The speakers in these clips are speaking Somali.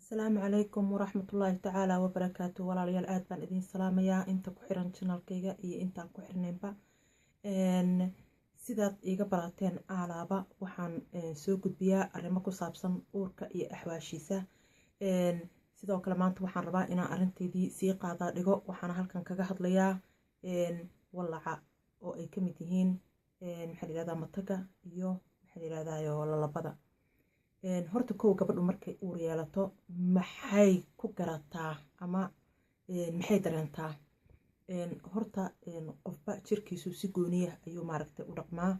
السلام عليكم ورحمة الله تعالى وبركاته. ولا ريال آد بان إذين سلام يا أنت كحيران channel كيغا إيه أنت كحيرنين با سيدات إيغا براتين آلابا وحان سو قدبيا أرمكو سابسان أوركا إيه أحواشيسا سيدو كلمانت وحان ربا إنا أرنتي دي سيقا دا ديغو وحان هالكان كاغا هدليا واللعا oo ay kamid yihiin maxaa la yiraahdaa mataga iyo maxaa la yiraahdaa lalabada horta kow gabadhu markay uur yeelato maxay ku garataa ama maxay dareentaa horta qofba jirkiisu si gooniya ayuu maaragtay u dhaqmaa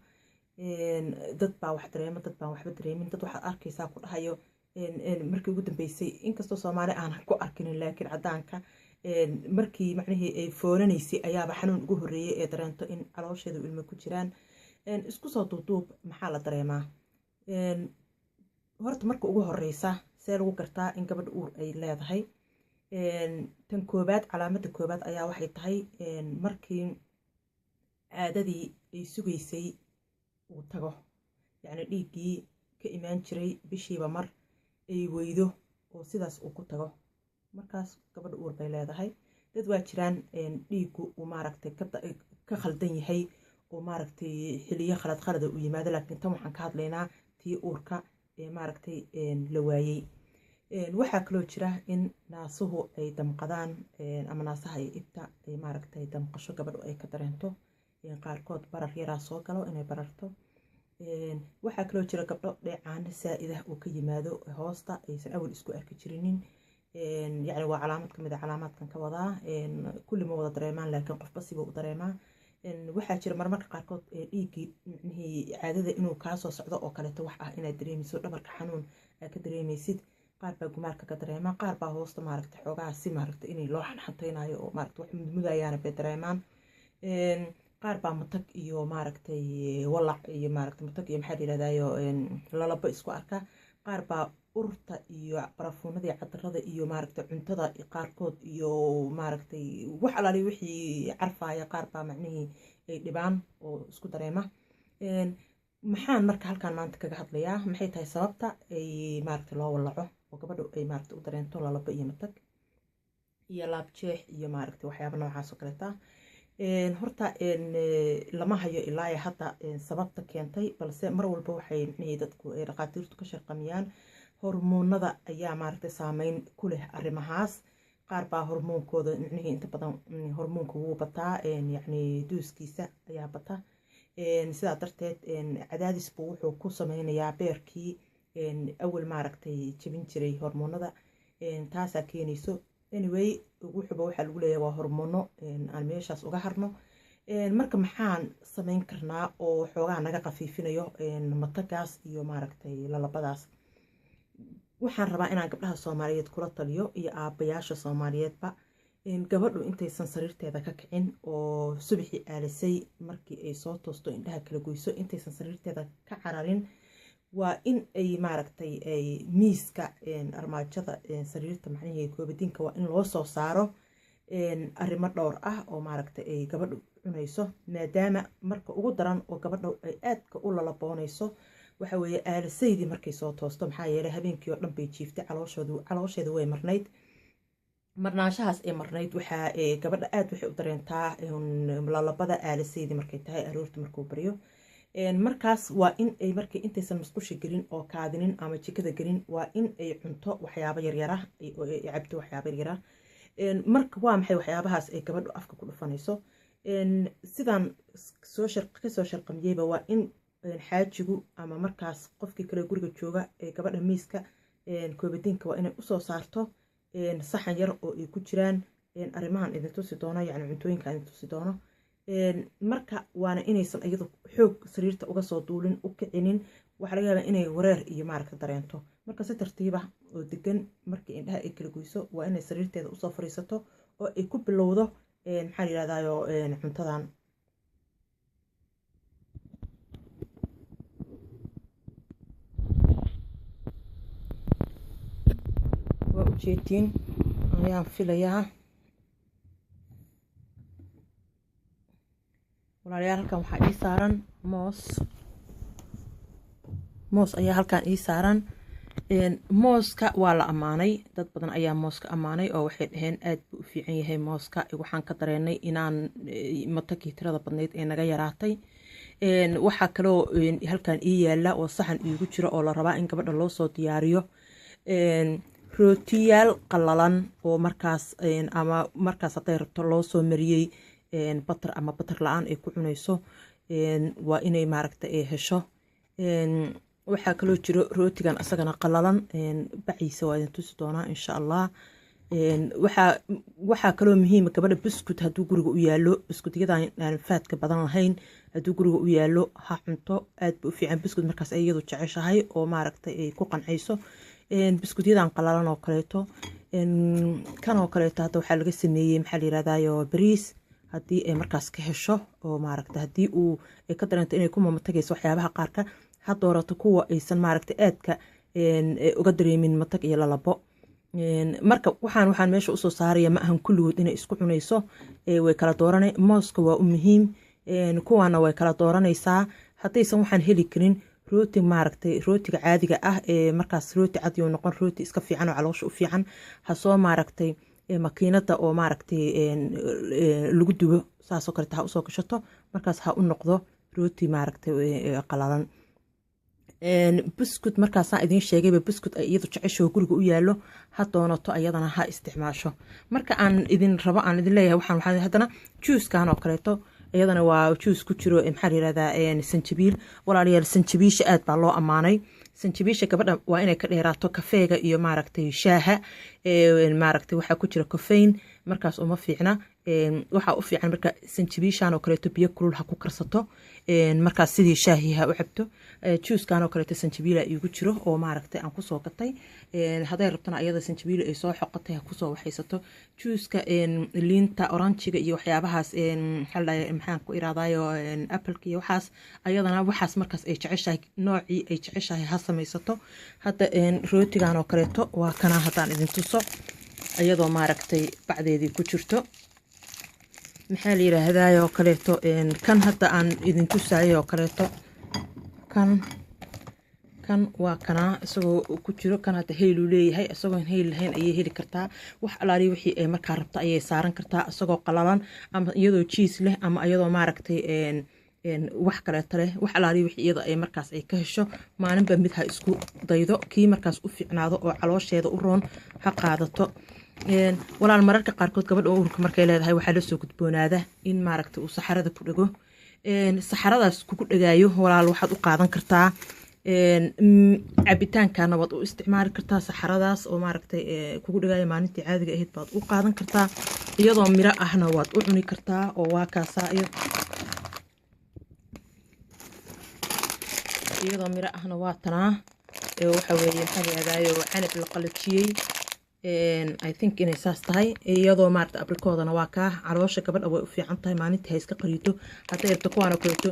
dad baa wax dareema dad baan waxba dareemin dad waxa arkaysaa ku dhahayo markii ugu dambeysay inkastoo Soomaali aan ku arkin laakiin cadaanka markii macnaheedu ay foolanaysay ayaaba xanuun ugu horeeyay ee dareento in caloosheedu ilmo ku jiraan isku soo duuduub maxaa la dareemaa horta marka ugu horeysa see lagu gartaa in gabadha uur ay leedahay tan koobaad calaamada koobaad ayaa waxay tahay markii caadadii ay sugaysay uu tago yacni dhiigii ka imaan jiray bishiiba mar ay weydo oo sidaas uu ku tago markaas gabadha uur bay leedahay dad waa jiraan dhiigu uu maaragtay ka khaldan yahay oo maaragtay xiliyo khalad u yimaado laakiin tan waxaan ka hadlaynaa tii uurka maaragtay la waayay waxaa kaloo jira in naasuhu ay damqadaan ama naasaha ay ibta ay maaragtay damqasho gabadhu ay ka dareento qaarkood barar yaraa soo galo inay bararto waxaa kaloo jira gabdho dheecaan saa'id ah oo ka yimaado hoosta aysan awal isku arki jirinin يعني وعلامات كمية علامات كان كوضع كل ما وضع دريمان لكن قف بس يبغى دريمان واحد شيء مرة قاركود إيجي هي عادة إنه كاسو صعدة أو كانت توحى إنه دريمي سود مرة حنون كدريمي سيد قاربة جمارك كدريمان قاربة هوست مارك تحوجها سي مارك إني لوح حطينا يو مارك وح مدايانا بدريمان قاربة متك يو مارك تي والله يو مارك متك يو محل إلى يو لا لبى إسكواركا قاربة urta iyo barafuunada cadarada iyo maaragtay cuntada qaarkood iyo maaragtay wax alaali wixii carfaaya qaar baa macnaheedu ay dhibaan oo isku dareema maxaan marka halkaan maanta kaga hadlayaa maxay tahay sababta ay maaragtay loo walaco oo gabadhu ay maaragtay u dareento lalaba iyo matag iyo laabjeex iyo maaragtay waxyaabo noocaas oo kale taa horta lama hayo ilaa hadda sababta keentay balse mar walba waxay dadku ay dhaqaatiirtu ka shaqamiyaan hormoonada ayaa maaragtay saameyn ku leh arrimahaas qaar baa hormoonkooda macnaheedu inta badan hormoonka wuu bataa yacni duuskiisa ayaa bata sidaa darteed cadaadis buu wuxuu ku sameynayaa beerkii awal maaragtay jabin jiray hormoonada taasaa keenayso anyway wuxuuba waxaa lagu leeyahay waa hormoono aan meeshaas uga harno marka maxaan sameyn karnaa oo xoogaa naga qafiifinayo matagaas iyo maaragtay lalabadaas waxaan rabaa inaan gabdhaha Soomaaliyeed kula taliyo iyo aabayaasha Soomaaliyeedba gabadhu intaysan sariirteeda ka kicin oo subaxii aalisay markii ay soo toosto indhaha kala goyso intaysan sariirteeda ka cararin waa in ay maaragtay ay miiska armaajada sariirta macnaheedu koobadiinka waa in loo soo saaro arrimo dhowr ah oo maaragtay ay gabadhu cunayso maadaama marka ugu daran oo gabadhu ay aadka u lalaboonayso waxa weeye aalisaydii markay soo toosto maxaa yeelay habeenkii oo dhan bay jiiftay caloosheedu way marnayd marnaashahaas ee marnayd waxaa gabadha aad waxay u dareentaa lalabada aalisaydii markay tahay aroorta markuu baryo markaas waa in ay markay intaysan musqusha gelin oo kaadinin ama jikada gelin waa in ay cunto waxyaabo yaryara ay cabto waxyaabo yaryara marka waa maxay waxyaabahaas ay gabadhu afka ku dhufanayso sidaan kasoo sharqamiyeyba waa in xaajigu ama markaas qofkii kale guriga jooga ee gabadha miiska koobadiinka waa inay usoo saarto saxan yar oo ay ku jiraan arrimahan idin tusi doono yacni cuntooyinka idin tusi doono marka waana inaysan iyadu xoog sariirta uga soo duulin u kicinin waxa laga yaabaa inay wareer iyo maaragta dareento marka si tartiib ah oo degan markii indhaha ay kala goyso waa inay sariirteeda usoo fariisato oo ay ku bilowdo maxaa la yiraahdaa cuntadan ujeedin ayaan filayaa walaalayaal halkan waxaa ii saaran moos ayaa halkan ii saaran mooska waa la ammaanay dad badan ayaa mooska ammaanay oo waxay dhaheen aad buu u fiican yahay mooska waxaan ka dareenay inaan matagii tirada badnayd ee naga yaraatay waxaa kaloo halkan ii yaala oo saxan iigu jiro oo la rabaa in gabadha loo soo diyaariyo rootiyaal qallalan oo markaas ama markaas hadday rabto loo soo mariyey batar ama batar la-aan ay ku cunayso waa inay maaragta ay hesho waxaa kaloo jiro rootigan asagana qallalan baciisa waa idin tusi doonaa insha allah waxaa kaloo muhiima gabadha buskut hadduu guriga u yaalo buskutyadan aan faadka badan lahayn hadduu guriga u yaalo ha cunto aad ba u fiican buskut markaas ay iyadu jeceshahay oo maaragta ay ku qancayso buskutyadan qallalan oo kaleeto kan oo kaleeto hadda waxaa laga sameeyey maxaa la yirahdayo bariis haddii ay markaas ka hesho oo maaragta haddii uu ay ka dareento inay ku mamatagayso waxyaabaha qaarka ha doorato kuwa aysan maaragta aadka uga dareemin matag iyo lalabo marka waxaan meesha usoo saaraya ma ahan kulligood inay isku cunayso way kala dooranay mooska waa u muhiim kuwaana way kala dooranaysaa haddaysan waxaan heli karin rooti maaragtay rootiga caadiga ah markaas rooti cadi oo noqon rooti iska fiican oo caloosha u fiican hasoo maaragtay makiinada oo maaragtay lagu dubo saasoo kaleeta ha usoo gashato markaas ha u noqdo rooti maaragtay qalalan buskut markaasaan idiin sheegayba buskut ay iyadu jecesho guriga u yaalo ha doonato ayadana ha isticmaasho marka aan idin rabo aan idin leeyahay waxaan haddana juuskan oo kaleeto iyadana waa juus ku jiro maxaa la yirahdaa sanjabiil walaalayaal sanjabiisha aad baa loo ammaanay sanjabiisha gabadha waa inay ka dheeraato kafeega iyo maaragtay shaaha maaragtay waxaa ku jira kofeyn markaas uma fiicna waxaa u fiican marka sanjabiishan oo kaleeto biyo kulul ha ku karsato markaas sidii shaahi ha u cabto juuskan oo kaleeto sanjabiila iigu jiro oo maaragtay aan kusoo gatay hadday rabtana ayada sanjabiil ay soo xoqatay ha kusoo waxaysato juuska liinta oranjiga iyo waxyaabahaas maxaan ku iraadayo appleka iyo waxaas ayadana waxaas markaas ay jeceshahay noocii ay jeceshahay ha samaysato hadda rootigan oo kaleeto waa kana haddaan idin tuso iyadoo maaragtay bacdeedii ku jirto maxaa la yiraahdaa oo kaleeto kan hadda aan idin tusayo oo kaleeto kan waa kana isagoo ku jiro kan hadda hayl uu leeyahay isagoo hayl lahayn ayay heli kartaa wax alaali wixii ay markaa rabta ayay saaran kartaa isagoo qalalan ama iyadoo cheese leh ama iyadoo maaragtay wax kaleeto leh wax alaali wixii iyada ay markaas ay ka hesho maalinba mid ha isku daydo kii markaas u fiicnaado oo caloosheeda u roon ha qaadato walaal mararka qaarkood gabadha uurka markay leedahay waxaa la soo gudboonaada in maaragtay uu saxarada ku dhago saxaradaas kugu dhagaayo walaal waxaad u qaadan kartaa cabitaankana waad u isticmaali kartaa saxaradaas oo maaragtay kugu dhagaayo maalintii caadiga ahayd baad u qaadan kartaa iyadoo miro ahna waad u cuni kartaa oo waa kaasaa iyadoo miro ahna waa tanaa waxa weeye maxaa la yiraahdaa canab la qalajiyey I think inay saas tahay iyadoo maaragtay abrikoodana waa kaa caloosha gabadha way u fiican tahay maalintii ha iska qariito hadday rabto kuwaana kaleeto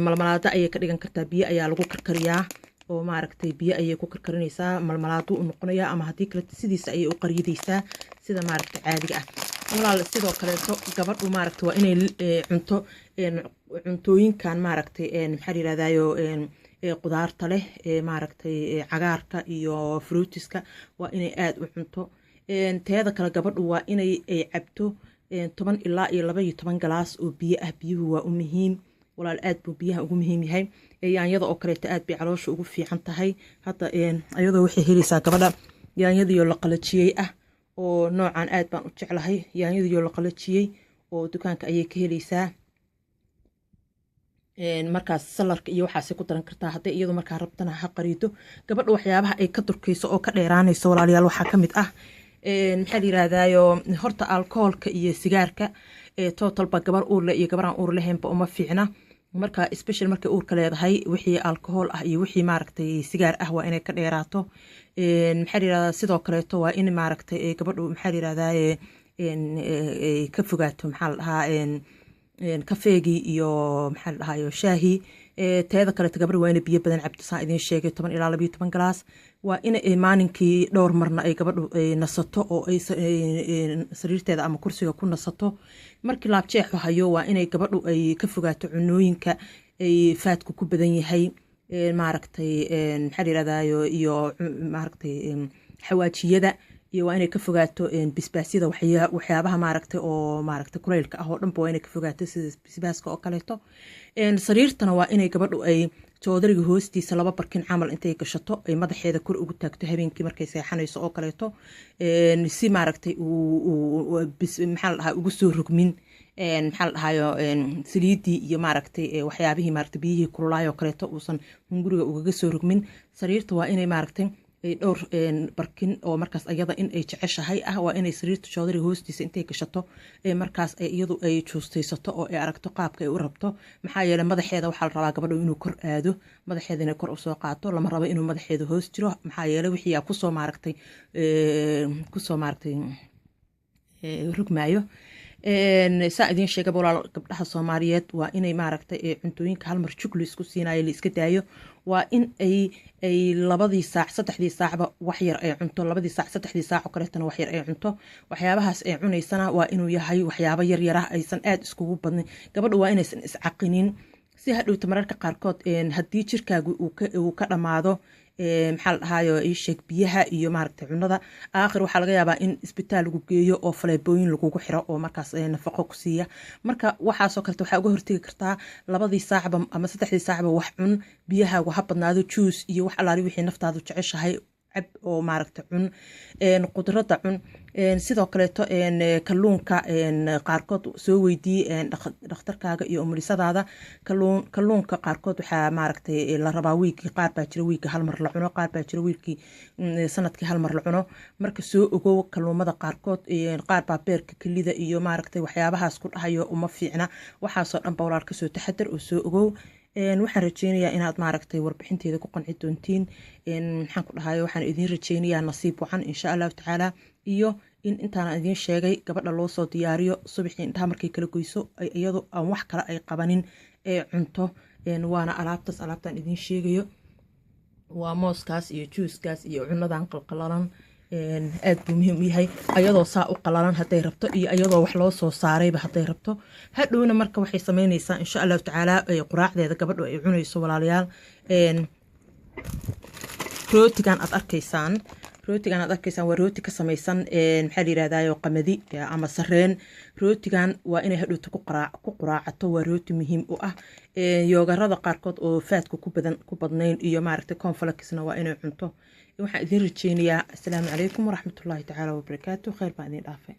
malmalaada ayay ka dhigan kartaa biyo ayaa lagu karkariyaa oo maaragtay biyo ayay ku karkarinaysaa malmalaadu u noqonayaa ama haddii kaleeto sidiisa ayay u qariyadaysaa sida maaragtay caadiga ah walaal sidoo kaleeto gabadhu maaragtay waa inay cunto cuntooyinkan maaragtay maxaa la yirahdaayo qudaarta leh maaragtay cagaarka iyo fruitiska waa inay aad u cunto teeda kale gabadhu waa inay cabto 10 ilaa iyo 12 galaas oo biyo ah biyuhu waa u muhiim walaal aad buu biyaha ugu muhiim yahay yaanyada oo kaleeto aad bay caloosha ugu fiican tahay hadda ayadoo waxay helaysaa gabadha yaanyadiyo la qalajiyey ah oo noocan aad baan u jeclahay yaanyadiyo la qalajiyey oo dukaanka ayay ka helaysaa markaas salarka iyo waxaasay ku daran kartaa hadday iyadu markaa rabtana ha qariito gabadha waxyaabaha ay ka durkayso oo ka dheeraanayso walaalayaal waxaa ka mid ah maxaa la yiraahdaayo horta alkoholka iyo sigaarka totalba gabar uurle iyo gabaraan uur lahaynba uma fiicna marka special markay uurka leedahay wixii alkohol ah iyo wixii maaragtay sigaar ah waa inay ka dheeraato maxaa la yirahdaa sidoo kaleeto waa in maaragtay gabadhu maxaa la yirahdaa ka fogaato maxaa la dhahaa kafeegii iyo maxaa la dhahayo shaahi teeda kaleeto gabadha waa inay biyo badan cabto saan idiin sheegay 10 ilaa 12 galaas waa inay maalinkii dhowr marna ay gabadhu nasato oo ay sariirteeda ama kursiga ku nasato markii laabjeexu hayo waa inay gabadhu ay ka fogaato cunooyinka ay faadku ku badan yahay maaragtay maxaa la yirahdayo iyo maaragtay xawaajiyada iyo waa inay ka fogaato bisbaasyada waxyaabaha maaragtay oo maaragtay kuleylka ah oo dhanba waa inay ka fogaato sida bisbaaska oo kaleeto sariirtana waa inay gabadhu ay joodariga hoostiisa 2 barkin camal intay gashato ay madaxeeda kor ugu taagto habeenkii markay seexanayso oo kaleeto si maaragtay maxaa la dhahaa ugu soo rogmin maxaa la dhahayo saliidii iyo maaragtay waxyaabihii maaragtay biyihii kululaayoo kaleeto uusan hunguriga ugaga soo rogmin sariirta waa inay maaragtay dhowr barkin oo markaas ayada in ay jeceshahay ah waa inay sariirta joodariga hoostiisa intay gashato markaas iyadu ay juustaysato oo ay aragto qaabka ay u rabto maxaa yeelay madaxeeda waxaa la rabaa gabadhu inuu kor aado madaxeeda inay kor usoo qaato lama rabo inuu madaxeeda hoos jiro maxaa yeelay wixii aa kusoo maaragtay rugmaayo saa idiin sheegay walaal gabdhaha Soomaaliyeed waa inay maaragtay cuntooyinka hal mar jugli isku siinayo la iska daayo waa in ay 2 saac 3 saacba wax yar ay cunto 2 saac 3 saac oo kaleetana wax yar ay cunto waxyaabahaas ay cunaysana waa inuu yahay waxyaabo yar yar ah aysan aad iskugu badnin gabadhu waa inaysan iscaqinin si hadhowta mararka qaarkood haddii jirkaagu uu ka dhamaado maxaa la dhahayo sheeg biyaha iyo maaragtay cunada aakhir waxaa laga yaabaa in isbitaal lagu geeyo oo faleebooyin lagugu xiro oo markaas nafaqo ku siiya marka waxaasoo kaleto waxaa uga hortegi kartaa 2 saacba ama 3 saacba wax cun biyahaagu ha badnaado juice iyo wax alaali wixii naftaadu jeceshahay cab oo maaragtay cun qudrada cun sidoo kaleeto kalluunka qaarkood soo weydii dhakhtarkaaga iyo umulisadaada kalluunka qaarkood waxaa maaragtay la rabaa wiigii qaar baa jira wiigii hal mar la cuno qaar baa jira wiigii sanadkii hal mar la cuno marka soo ogow kalluumada qaarkood qaar baa beerka kelida iyo maaragtay waxyaabahaas ku dhahayo uma fiicna waxaasoo dhan baa walaal kasoo taxadar oo soo ogow waxaan rajeynayaa inaad maaragtay warbixinteeda ku qanci doontiin maxaan ku dhahayo waxaan idiin rajeynayaa nasiib wacan insha Allah tacaala iyo in intaan idiin sheegay gabadha loo soo diyaariyo subaxii inta markay kala goyso iyadu aan wax kale ay qabanin cunto waana alaabtaan idiin sheegayo waa mooskaas iyo juuskaas iyo cunadan qalqalalan aad buu muhiim u yahay ayadoo saa u qalalan haday rabto iyo ayadoo wax loo soo saarayba haday rabto hadhowna marka waxay sameynaysaa insha Allah tacaala quraacdeeda gabadhu ay cunayso walaalayaal rootigan aad arkaysaan waa rooti ka samaysan maxaa la yiraahdaa qamadi ama sareen rootigan waa inay hadhowto ku quraacato waa rooti muhiim u ah yoogarada qaarkood oo faadku ku badnayn iyo maaragtay cornflakesna waa inay cunto waxaan idin rajeynayaa assalaamu calaykum waraxmatullaahi tacaala wabarakaatu khayr baan idin dhaafay